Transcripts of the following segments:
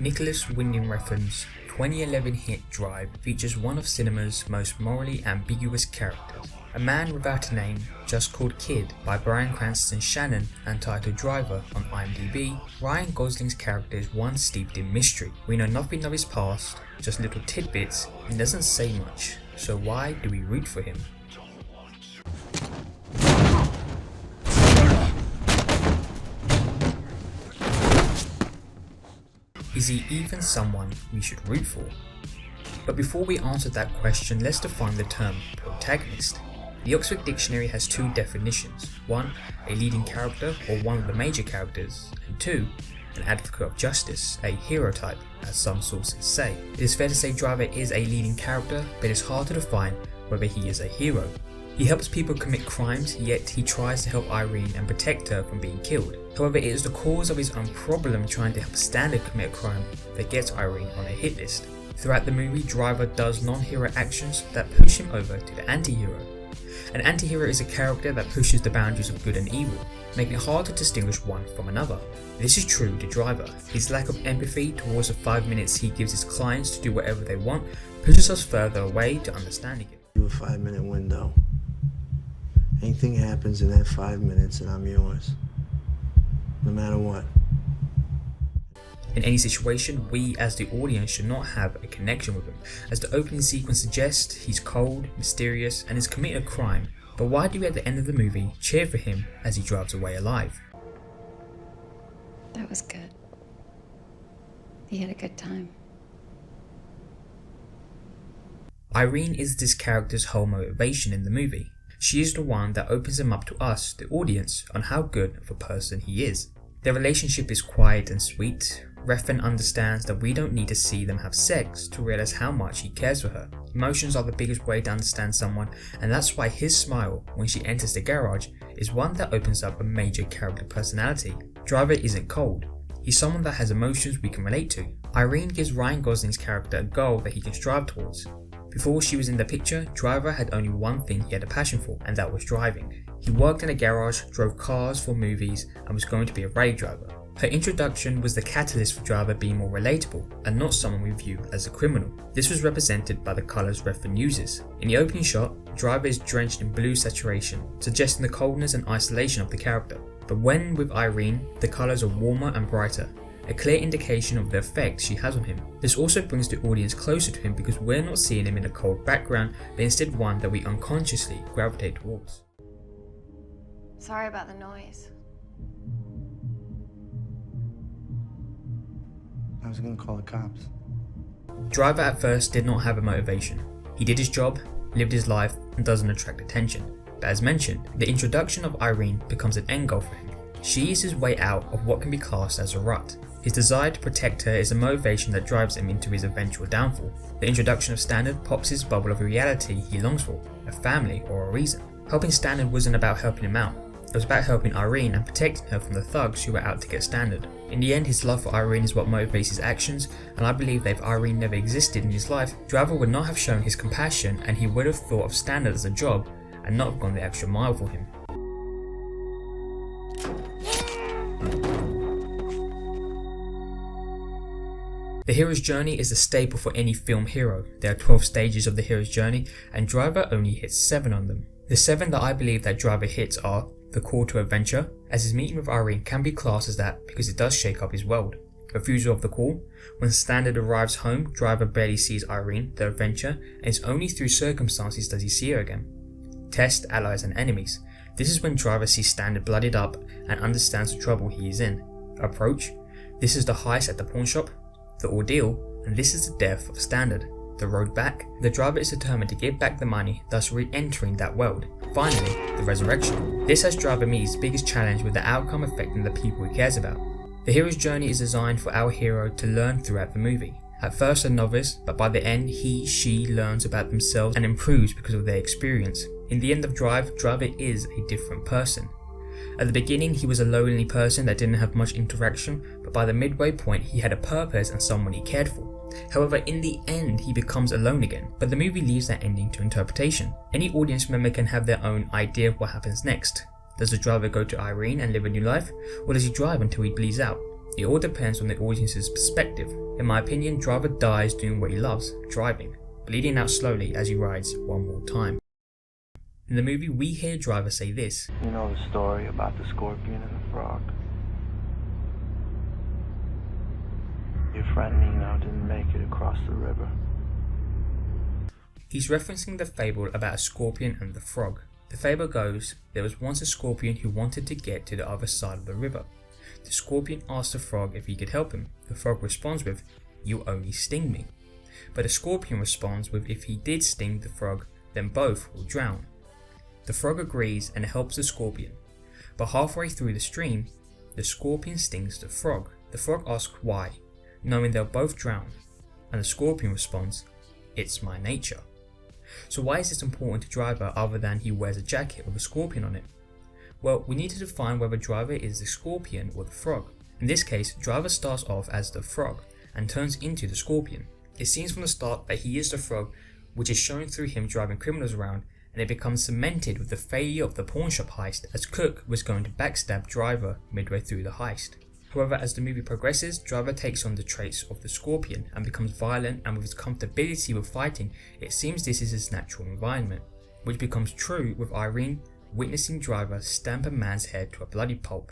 Nicolas Winding Refn's 2011 hit Drive features one of cinema's most morally ambiguous characters. A man without a name, just called Kid by Bryan Cranston's Shannon and titled Driver on IMDb, Ryan Gosling's character is one steeped in mystery. We know nothing of his past, just little tidbits, and doesn't say much, so why do we root for him? Is he even someone we should root for? But before we answer that question, let's define the term protagonist. The Oxford Dictionary has two definitions. One, a leading character or one of the major characters, and two, an advocate of justice, a hero type, as some sources say. It is fair to say Driver is a leading character, but it's hard to define whether he is a hero. He helps people commit crimes, yet he tries to help Irene and protect her from being killed. However, it is the cause of his own problem trying to help Standard commit a crime that gets Irene on a hit list. Throughout the movie, Driver does non-hero actions that push him over to the anti-hero. An anti-hero is a character that pushes the boundaries of good and evil, making it hard to distinguish one from another. This is true to Driver. His lack of empathy towards the 5 minutes he gives his clients to do whatever they want pushes us further away to understanding him. You a 5-minute window. Anything happens in that 5 minutes and I'm yours. No matter what. In any situation, we as the audience should not have a connection with him. As the opening sequence suggests, he's cold, mysterious, and has committed a crime. But why do we at the end of the movie cheer for him as he drives away alive? That was good. He had a good time. Irene is this character's whole motivation in the movie. She is the one that opens him up to us, the audience, on how good of a person he is. Their relationship is quiet and sweet. Refn understands that we don't need to see them have sex to realize how much he cares for her. Emotions are the biggest way to understand someone, and that's why his smile when she enters the garage is one that opens up a major character personality. Driver isn't cold. He's someone that has emotions we can relate to. Irene gives Ryan Gosling's character a goal that he can strive towards. Before she was in the picture, Driver had only one thing he had a passion for, and that was driving. He worked in a garage, drove cars for movies, and was going to be a rally driver. Her introduction was the catalyst for Driver being more relatable, and not someone we view as a criminal. This was represented by the colours Refn uses. In the opening shot, Driver is drenched in blue saturation, suggesting the coldness and isolation of the character. But when with Irene, the colours are warmer and brighter, a clear indication of the effect she has on him. This also brings the audience closer to him because we're not seeing him in a cold background, but instead one that we unconsciously gravitate towards. Sorry about the noise. I was gonna call the cops. Driver at first did not have a motivation. He did his job, lived his life, and doesn't attract attention. But as mentioned, the introduction of Irene becomes an end goal for him. She is his way out of what can be classed as a rut. His desire to protect her is a motivation that drives him into his eventual downfall. The introduction of Standard pops his bubble of reality he longs for, a family or a reason. Helping Standard wasn't about helping him out. It was about helping Irene and protecting her from the thugs who were out to get Standard. In the end, his love for Irene is what motivates his actions, and I believe that if Irene never existed in his life, Driver would not have shown his compassion and he would have thought of Standard as a job and not have gone the extra mile for him. The hero's journey is a staple for any film hero. There are 12 stages of the hero's journey, and Driver only hits 7 on them. The 7 that I believe that Driver hits are the call to adventure, as his meeting with Irene can be classed as that because it does shake up his world. Refusal of the call. When Standard arrives home, Driver barely sees Irene, the adventure, and it's only through circumstances does he see her again. Test, allies and enemies. This is when Driver sees Standard bloodied up and understands the trouble he is in. Approach. This is the heist at the pawn shop. The ordeal, and this is the death of Standard. The road back. The Driver is determined to give back the money, thus re-entering that world. Finally, the resurrection. This has Driver meet his biggest challenge with the outcome affecting the people he cares about. The hero's journey is designed for our hero to learn throughout the movie. At first a novice, but by the end she learns about themselves and improves because of their experience. In the end of Drive, Driver is a different person. At the beginning he was a lonely person that didn't have much interaction, but by the midway point he had a purpose and someone he cared for. However, in the end he becomes alone again, but the movie leaves that ending to interpretation. Any audience member can have their own idea of what happens next. Does the Driver go to Irene and live a new life, or does he drive until he bleeds out? It all depends on the audience's perspective. In my opinion, Driver dies doing what he loves, driving, bleeding out slowly as he rides one more time. In the movie, we hear Driver say this. You know the story about the scorpion and the frog? Your friend Nino didn't make it across the river. He's referencing the fable about a scorpion and the frog. The fable goes, there was once a scorpion who wanted to get to the other side of the river. The scorpion asks the frog if he could help him. The frog responds with, "You only sting me." But the scorpion responds with, if he did sting the frog, then both will drown. The frog agrees and helps the scorpion. But halfway through the stream, the scorpion stings the frog. The frog asks why, knowing they'll both drown. And the scorpion responds, "It's my nature." So why is this important to Driver other than he wears a jacket with a scorpion on it? Well, we need to define whether Driver is the scorpion or the frog. In this case, Driver starts off as the frog and turns into the scorpion. It seems from the start that he is the frog, which is shown through him driving criminals around, and it becomes cemented with the failure of the pawn shop heist, as Cook was going to backstab Driver midway through the heist. However, as the movie progresses, Driver takes on the traits of the scorpion and becomes violent, and with his comfortability with fighting, it seems this is his natural environment, which becomes true with Irene witnessing Driver stamp a man's head to a bloody pulp.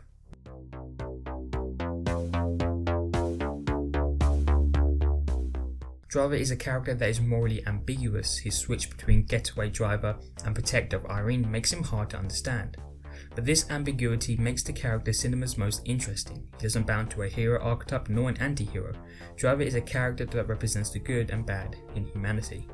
Driver is a character that is morally ambiguous. His switch between getaway driver and protector of Irene makes him hard to understand. But this ambiguity makes the character cinema's most interesting. He doesn't bound to a hero archetype nor an anti-hero. Driver is a character that represents the good and bad in humanity.